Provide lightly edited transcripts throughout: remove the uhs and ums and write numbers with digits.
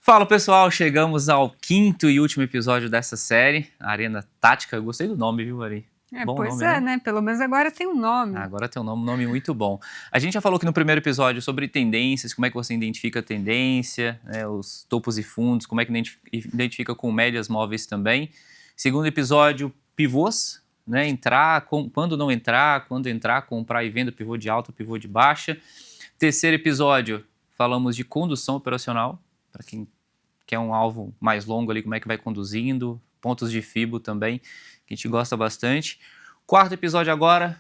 Fala pessoal, chegamos ao quinto e último episódio dessa série, Arena Tática. Eu gostei do nome, viu, Ari? Bom Pois nome, é, né? Pelo menos agora tem um nome. Agora tem um nome muito bom. A gente já falou aqui no primeiro episódio sobre tendências, como é que você identifica a tendência, né, os topos e fundos, como é que identifica com médias móveis também. Segundo episódio, pivôs, né, quando não entrar, quando entrar, comprar e venda, pivô de alta, pivô de baixa. Terceiro episódio, falamos de condução operacional, para quem quer um alvo mais longo ali, como é que vai conduzindo, pontos de FIBO também, que a gente gosta bastante. Quarto episódio agora,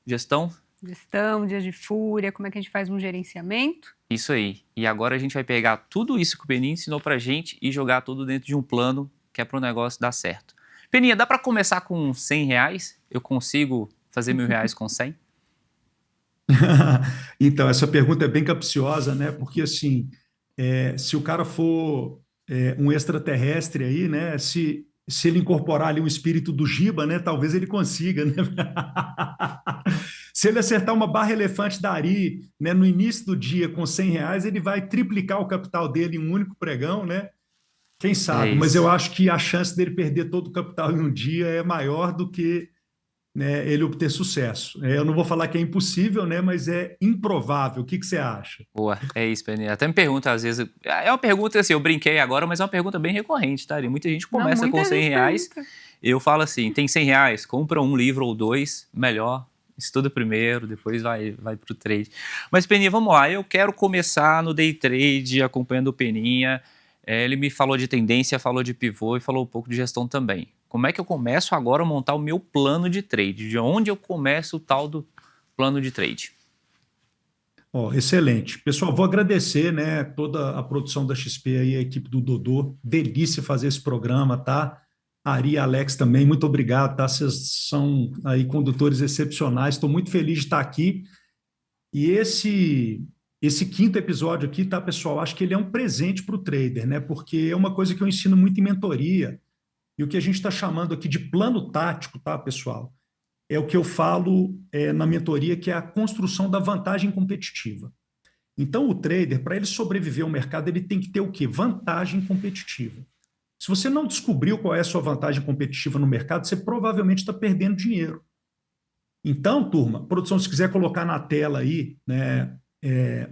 gestão. Gestão, dias de fúria, como é que a gente faz um gerenciamento. Isso aí. E agora a gente vai pegar tudo isso que o Peninha ensinou pra gente e jogar tudo dentro de um plano que é para o negócio dar certo. Peninha, dá para começar com R$100? Eu consigo fazer R$1.000 com 100? Então, essa pergunta é bem capciosa, né? Porque, assim, se o cara for um extraterrestre aí, né? Se ele incorporar ali um espírito do Giba, né? Talvez ele consiga, né? Se ele acertar uma barra elefante da Ari, né, no início do dia com R$100, ele vai triplicar o capital dele em um único pregão, né? Quem sabe? Mas eu acho que a chance dele perder todo o capital em um dia é maior do que, né, ele obter sucesso. Eu não vou falar que é impossível, né, mas é improvável. O que você acha? Boa, é isso, Peninha. Até me pergunta às vezes, é uma pergunta assim, eu brinquei agora, mas é uma pergunta bem recorrente, tá? E muita gente começa com R$100, eu falo assim, tem R$100, compra um livro ou dois, melhor, estuda primeiro, depois vai pro trade. Mas Peninha, vamos lá, eu quero começar no day trade, acompanhando o Peninha. Ele me falou de tendência, falou de pivô e falou um pouco de gestão também. Como é que eu começo agora a montar o meu plano de trade? De onde eu começo o tal do plano de trade? Excelente. Pessoal, vou agradecer, né, toda a produção da XP aí, a equipe do Dodô. Delícia fazer esse programa, tá? Ari e Alex também, muito obrigado, tá? Vocês são aí condutores excepcionais. Estou muito feliz de estar aqui. E esse quinto episódio aqui, tá, pessoal? Acho que ele é um presente para o trader, né? Porque é uma coisa que eu ensino muito em mentoria. E o que a gente está chamando aqui de plano tático, tá, pessoal? É o que eu falo na mentoria, que é a construção da vantagem competitiva. Então, o trader, para ele sobreviver ao mercado, ele tem que ter o quê? Vantagem competitiva. Se você não descobriu qual é a sua vantagem competitiva no mercado, você provavelmente está perdendo dinheiro. Então, turma, produção, se quiser colocar na tela aí, né?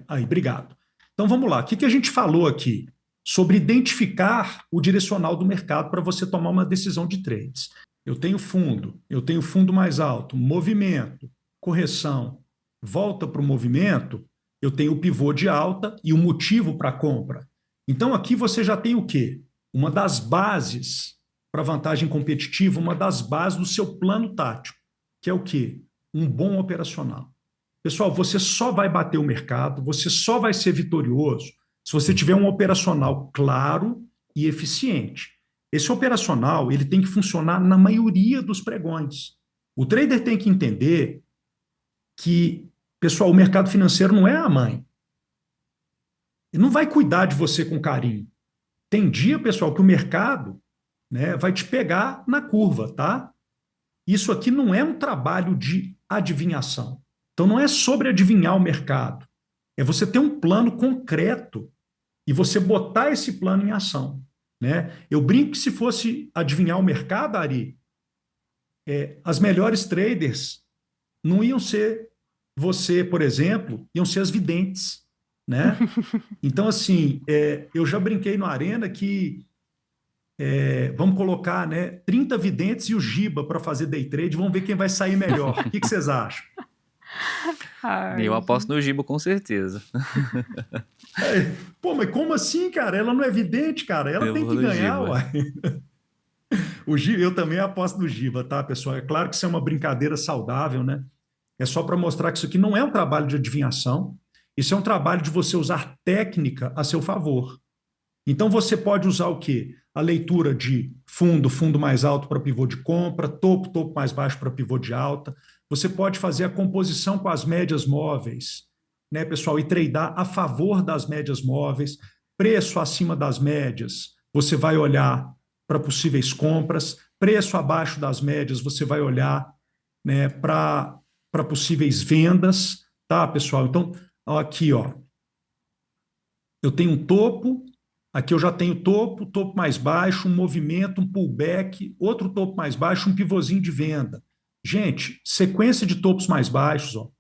Aí, obrigado. Então, vamos lá. O que a gente falou aqui? Sobre identificar o direcional do mercado para você tomar uma decisão de trades. Eu tenho fundo mais alto, movimento, correção, volta para o movimento, eu tenho o pivô de alta e o motivo para a compra. Então, aqui você já tem o quê? Uma das bases para vantagem competitiva, uma das bases do seu plano tático, que é o quê? Um bom operacional. Pessoal, você só vai bater o mercado, você só vai ser vitorioso se você tiver um operacional claro e eficiente. Esse operacional ele tem que funcionar na maioria dos pregões. O trader tem que entender que, pessoal, o mercado financeiro não é a mãe. Ele não vai cuidar de você com carinho. Tem dia, pessoal, que o mercado, né, vai te pegar na curva, tá? Isso aqui não é um trabalho de adivinhação. Então, não é sobre adivinhar o mercado. É você ter um plano concreto e você botar esse plano em ação, né? Eu brinco que se fosse adivinhar o mercado, Ari, as melhores traders não iam ser você, por exemplo, iam ser as videntes, né? Então, assim, eu já brinquei no Arena que vamos colocar, né, 30 videntes e o Giba para fazer day trade, vamos ver quem vai sair melhor. O que vocês acham? Eu aposto no Giba, com certeza. Pô, mas como assim, cara? Ela não é vidente, cara. Ela tem que ganhar, uai. O Giba, eu também aposto no Giba, tá, pessoal? É claro que isso é uma brincadeira saudável, né? É só para mostrar que isso aqui não é um trabalho de adivinhação, isso é um trabalho de você usar técnica a seu favor. Então, você pode usar o quê? A leitura de fundo mais alto para pivô de compra, topo mais baixo para pivô de alta. Você pode fazer a composição com as médias móveis, né, pessoal? E tradear a favor das médias móveis. Preço acima das médias, você vai olhar para possíveis compras. Preço abaixo das médias, você vai olhar, né, para possíveis vendas. Tá, pessoal? Então, aqui, ó. Eu tenho um topo Aqui eu já tenho topo, topo mais baixo, um movimento, um pullback, outro topo mais baixo, um pivôzinho de venda. Gente, sequência de topos mais baixos, ó.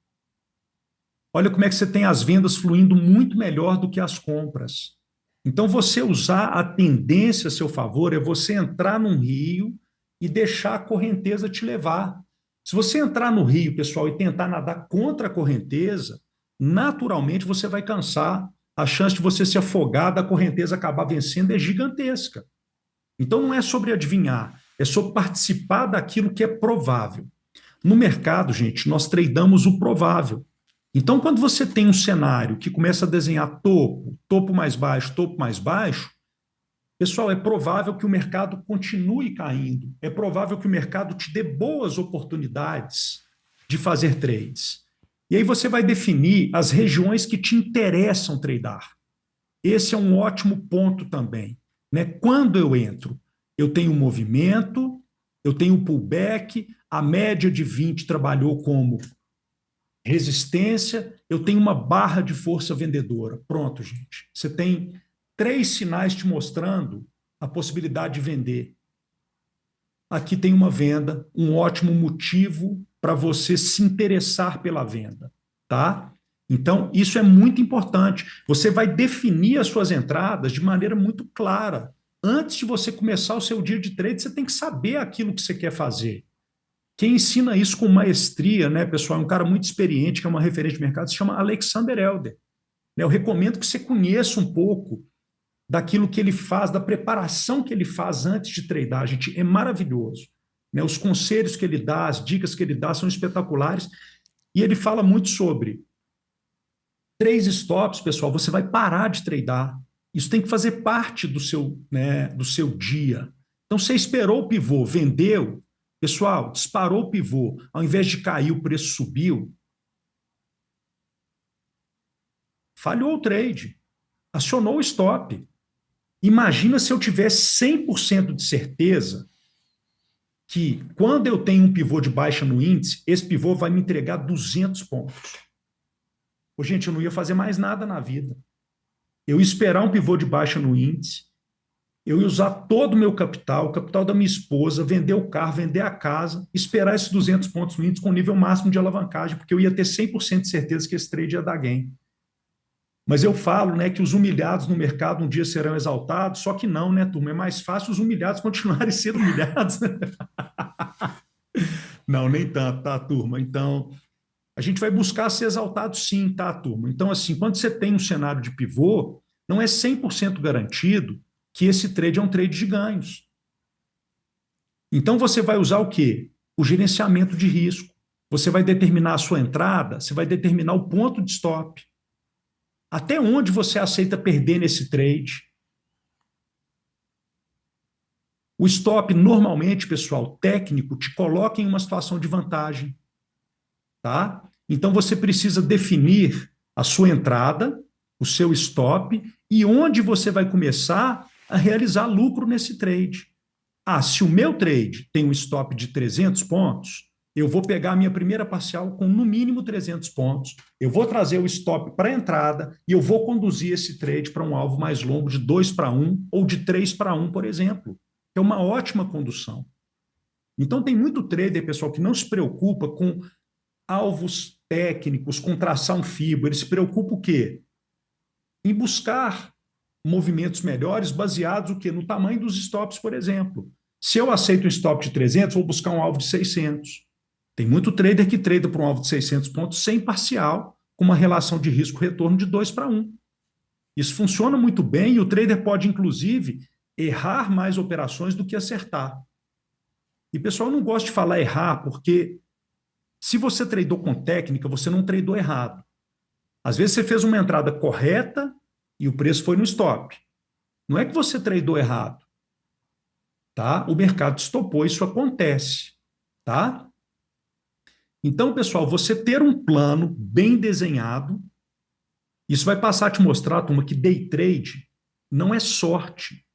Olha como é que você tem as vendas fluindo muito melhor do que as compras. Então, você usar a tendência a seu favor é você entrar num rio e deixar a correnteza te levar. Se você entrar no rio, pessoal, e tentar nadar contra a correnteza, naturalmente você vai cansar. A chance de você se afogar, da correnteza acabar vencendo é gigantesca. Então, não é sobre adivinhar, é sobre participar daquilo que é provável. No mercado, gente, nós tradamos o provável. Então, quando você tem um cenário que começa a desenhar topo, topo mais baixo, pessoal, é provável que o mercado continue caindo. É provável que o mercado te dê boas oportunidades de fazer trades. E aí você vai definir as regiões que te interessam tradar. Esse é um ótimo ponto também, né? Quando eu entro, eu tenho um movimento, eu tenho um pullback, a média de 20 trabalhou como resistência, eu tenho uma barra de força vendedora. Pronto, gente. Você tem 3 sinais te mostrando a possibilidade de vender. Aqui tem uma venda, um ótimo motivo para você se interessar pela venda, tá? Então, isso é muito importante. Você vai definir as suas entradas de maneira muito clara. Antes de você começar o seu dia de trade, você tem que saber aquilo que você quer fazer. Quem ensina isso com maestria, né, pessoal, é um cara muito experiente, que é uma referência de mercado, se chama Alexander Elder. Eu recomendo que você conheça um pouco daquilo que ele faz, da preparação que ele faz antes de tradar. Gente, é maravilhoso. Os conselhos que ele dá, as dicas que ele dá são espetaculares. E ele fala muito sobre 3 stops, pessoal, você vai parar de tradar. Isso tem que fazer parte do seu, né, do seu dia. Então, você esperou o pivô, vendeu, pessoal, disparou o pivô, ao invés de cair, o preço subiu, falhou o trade, acionou o stop. Imagina se eu tivesse 100% de certeza que quando eu tenho um pivô de baixa no índice, esse pivô vai me entregar 200 pontos. Pô, gente, eu não ia fazer mais nada na vida. Eu ia esperar um pivô de baixa no índice, eu ia usar todo o meu capital, o capital da minha esposa, vender o carro, vender a casa, esperar esses 200 pontos no índice com nível máximo de alavancagem, porque eu ia ter 100% de certeza que esse trade ia dar gain. Mas eu falo, né, que os humilhados no mercado um dia serão exaltados, só que não, né, turma? É mais fácil os humilhados continuarem sendo humilhados. Não, nem tanto, tá, turma? Então, a gente vai buscar ser exaltado sim, tá, turma? Então, assim, quando você tem um cenário de pivô, não é 100% garantido que esse trade é um trade de ganhos. Então, você vai usar o quê? O gerenciamento de risco. Você vai determinar a sua entrada, você vai determinar o ponto de stop. Até onde você aceita perder nesse trade? O stop, normalmente, pessoal, técnico, te coloca em uma situação de vantagem. Tá? Então, você precisa definir a sua entrada, o seu stop e onde você vai começar a realizar lucro nesse trade. Ah, se o meu trade tem um stop de 300 pontos, eu vou pegar a minha primeira parcial com no mínimo 300 pontos, eu vou trazer o stop para a entrada e eu vou conduzir esse trade para um alvo mais longo de 2-1 ou de 3-1, por exemplo. É uma ótima condução. Então, tem muito trader, pessoal, que não se preocupa com alvos técnicos, com traçar um FIBO, ele se preocupa o quê? Em buscar movimentos melhores baseados o quê? No tamanho dos stops, por exemplo. Se eu aceito um stop de 300, vou buscar um alvo de 600. Tem muito trader que trada para um alvo de 600 pontos sem parcial, com uma relação de risco-retorno de 2-1. Isso funciona muito bem e o trader pode, inclusive, errar mais operações do que acertar. E, pessoal, eu não gosto de falar errar, porque se você tradou com técnica, você não tradou errado. Às vezes você fez uma entrada correta e o preço foi no stop. Não é que você tradou errado. Tá? O mercado estopou, isso acontece. Tá? Então, pessoal, você ter um plano bem desenhado, isso vai passar a te mostrar, turma, que day trade não é sorte.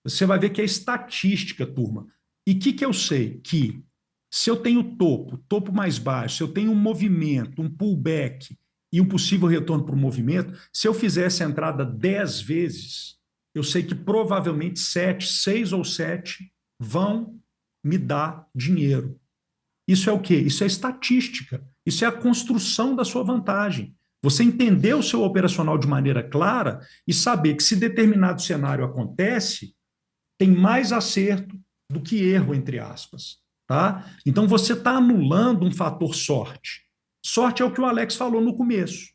Você vai ver que é estatística, turma. E o que eu sei? Que se eu tenho topo mais baixo, se eu tenho um movimento, um pullback e um possível retorno para o movimento, se eu fizesse a entrada 10 vezes, eu sei que provavelmente 7, 6 ou 7 vão me dar dinheiro. Isso é o quê? Isso é estatística. Isso é a construção da sua vantagem. Você entender o seu operacional de maneira clara e saber que se determinado cenário acontece, tem mais acerto do que erro, entre aspas. Tá? Então você está anulando um fator sorte. Sorte é o que o Alex falou no começo.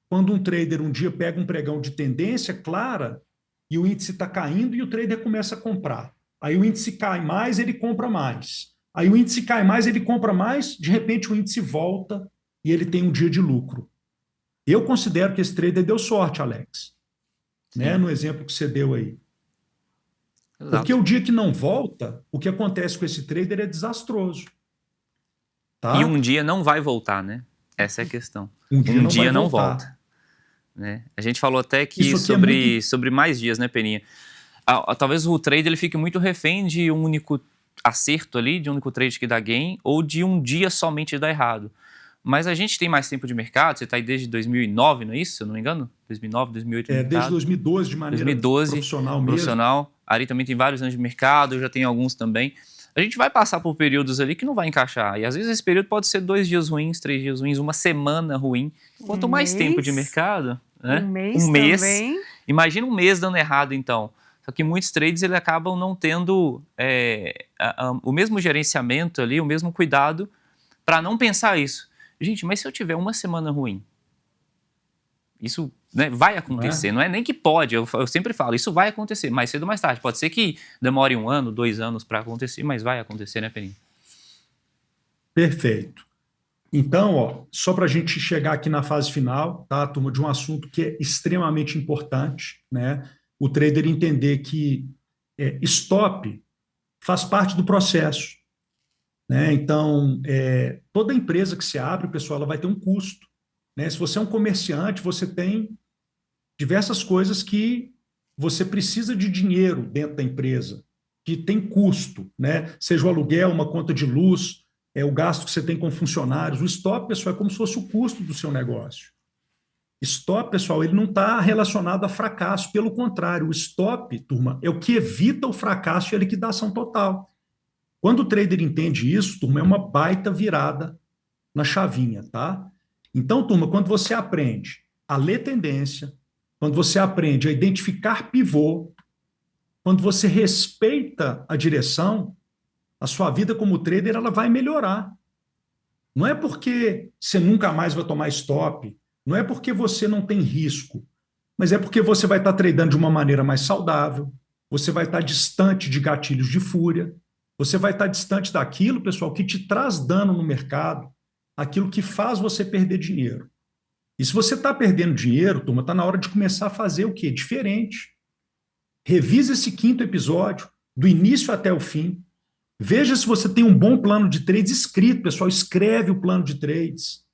Quando um trader um dia pega um pregão de tendência clara e o índice está caindo e o trader começa a comprar. Aí o índice cai mais, ele compra mais. Aí o índice cai mais, ele compra mais, de repente o índice volta e ele tem um dia de lucro. Eu considero que esse trader deu sorte, Alex, né? No exemplo que você deu aí. Exato. Porque o dia que não volta, o que acontece com esse trader é desastroso. Tá? E um dia não vai voltar, né? Essa é a questão. Um dia não vai voltar. volta. Né? A gente falou até que Isso aqui sobre mais dias, né, Peninha? Talvez o trader ele fique muito refém de um único acerto ali, de um único trade que dá gain, ou de um dia somente dar errado. Mas a gente tem mais tempo de mercado, você está aí desde 2009, não é isso? Se eu não me engano? 2009, 2008 no mercado. Desde 2012, de maneira 2012, profissional mesmo. Ari também tem vários anos de mercado, eu já tenho alguns também. A gente vai passar por períodos ali que não vai encaixar. E às vezes esse período pode ser 2 dias ruins, 3 dias ruins, uma semana ruim. Quanto mais tempo de mercado, né? Um mês também. Imagina um mês dando errado, então. Só que muitos trades eles acabam não tendo o mesmo gerenciamento ali, o mesmo cuidado para não pensar isso. Gente, mas se eu tiver uma semana ruim, isso, né, vai acontecer. Não é nem que pode, eu sempre falo, isso vai acontecer, mais cedo ou mais tarde. Pode ser que demore 1 ano, 2 anos para acontecer, mas vai acontecer, né, Peninha? Perfeito. Então, ó, só para a gente chegar aqui na fase final, tá, turma, de um assunto que é extremamente importante, né? O trader entender que stop faz parte do processo. Né? Então, toda empresa que se abre, pessoal, ela vai ter um custo. Né? Se você é um comerciante, você tem diversas coisas que você precisa de dinheiro dentro da empresa, que tem custo, né? Seja o aluguel, uma conta de luz, o gasto que você tem com funcionários. O stop, pessoal, é como se fosse o custo do seu negócio. Stop, pessoal, ele não está relacionado a fracasso, pelo contrário, o stop, turma, é o que evita o fracasso e a liquidação total. Quando o trader entende isso, turma, é uma baita virada na chavinha, tá? Então, turma, quando você aprende a ler tendência, quando você aprende a identificar pivô, quando você respeita a direção, a sua vida como trader ela vai melhorar. Não é porque você nunca mais vai tomar stop, não é porque você não tem risco, mas é porque você vai estar tradando de uma maneira mais saudável, você vai estar distante de gatilhos de fúria, você vai estar distante daquilo, pessoal, que te traz dano no mercado, aquilo que faz você perder dinheiro. E se você está perdendo dinheiro, turma, está na hora de começar a fazer o quê? Diferente. Revisa esse 5º episódio, do início até o fim. Veja se você tem um bom plano de trades escrito, pessoal. Escreve o plano de trades.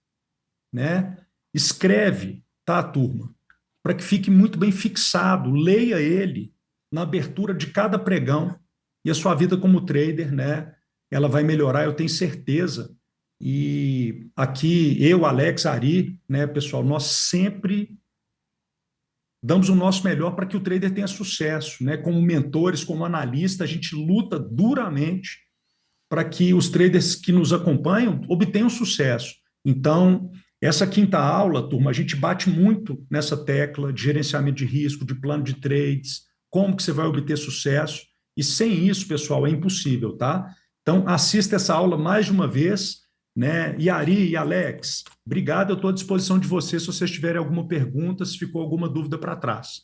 Né? Escreve, tá, turma? Para que fique muito bem fixado. Leia ele na abertura de cada pregão. E a sua vida como trader, né, ela vai melhorar, eu tenho certeza. E aqui, eu, Alex, Ari, né, pessoal, nós sempre damos o nosso melhor para que o trader tenha sucesso. Né? Como mentores, como analista, a gente luta duramente para que os traders que nos acompanham obtenham sucesso. Então, essa 5ª aula, turma, a gente bate muito nessa tecla de gerenciamento de risco, de plano de trades, como que você vai obter sucesso. E sem isso, pessoal, é impossível, tá? Então, assista essa aula mais de uma vez, né? E Ari e Alex, obrigado, eu estou à disposição de vocês se vocês tiverem alguma pergunta, se ficou alguma dúvida para trás.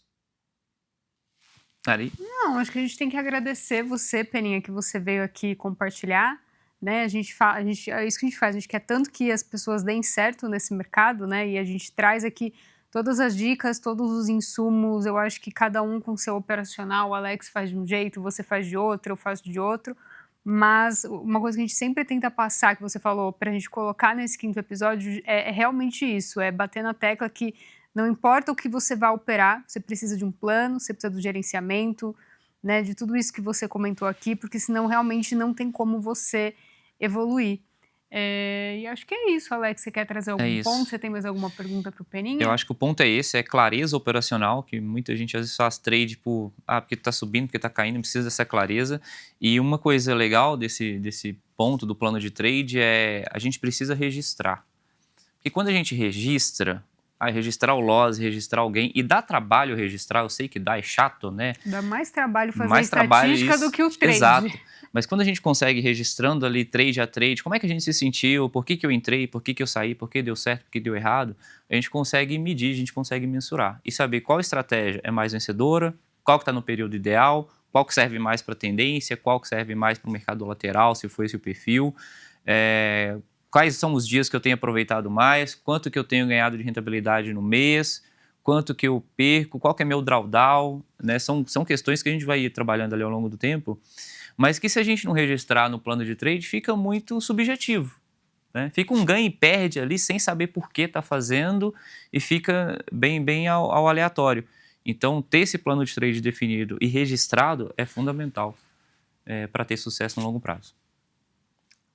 Ari? Não, acho que a gente tem que agradecer você, Peninha, que você veio aqui compartilhar, né? É isso que a gente faz, a gente quer tanto que as pessoas deem certo nesse mercado, né? E a gente traz aqui todas as dicas, todos os insumos. Eu acho que cada um com seu operacional, o Alex faz de um jeito, você faz de outro, eu faço de outro. Mas uma coisa que a gente sempre tenta passar, que você falou, para a gente colocar nesse 5º episódio, é realmente isso, é bater na tecla que não importa o que você vai operar, você precisa de um plano, você precisa do gerenciamento, né, de tudo isso que você comentou aqui, porque senão realmente não tem como você evoluir. E acho que é isso, Alex. Você quer trazer algum isso. ponto? Você tem mais alguma pergunta para o Peninha? Eu acho que o ponto é esse, é clareza operacional, que muita gente às vezes faz trade por, porque tá subindo, porque tá caindo, precisa dessa clareza. E uma coisa legal desse ponto do plano de trade é a gente precisa registrar. Porque quando a gente registra, registrar o loss, registrar alguém, e dá trabalho registrar, eu sei que dá, é chato, né? Dá mais trabalho fazer Mais trabalho estatística do que o trade. Exato. Mas quando a gente consegue registrando ali trade a trade, como é que a gente se sentiu, por que eu entrei, por que eu saí, por que deu certo, por que deu errado, a gente consegue medir, a gente consegue mensurar e saber qual estratégia é mais vencedora, qual que está no período ideal, qual que serve mais para tendência, qual que serve mais para o mercado lateral, se for esse o perfil, quais são os dias que eu tenho aproveitado mais, quanto que eu tenho ganhado de rentabilidade no mês, quanto que eu perco, qual que é meu drawdown, né? São questões que a gente vai ir trabalhando ali ao longo do tempo, mas que se a gente não registrar no plano de trade, fica muito subjetivo, né? Fica um ganha e perde ali sem saber por que está fazendo e fica bem ao aleatório. Então, ter esse plano de trade definido e registrado é fundamental para ter sucesso no longo prazo.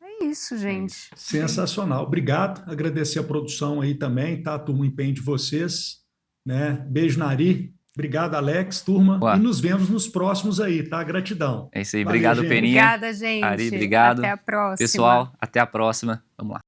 É isso, gente. Sensacional. Obrigado. Agradecer a produção aí também, tá? Turma, o empenho de vocês, né? Beijo na Ari. Obrigado, Alex, turma. Ué. E nos vemos nos próximos aí, tá? Gratidão. É isso aí. Valeu, obrigado, gente. Peninha. Obrigada, gente. Ari, obrigado. Até a próxima. Pessoal, até a próxima. Vamos lá.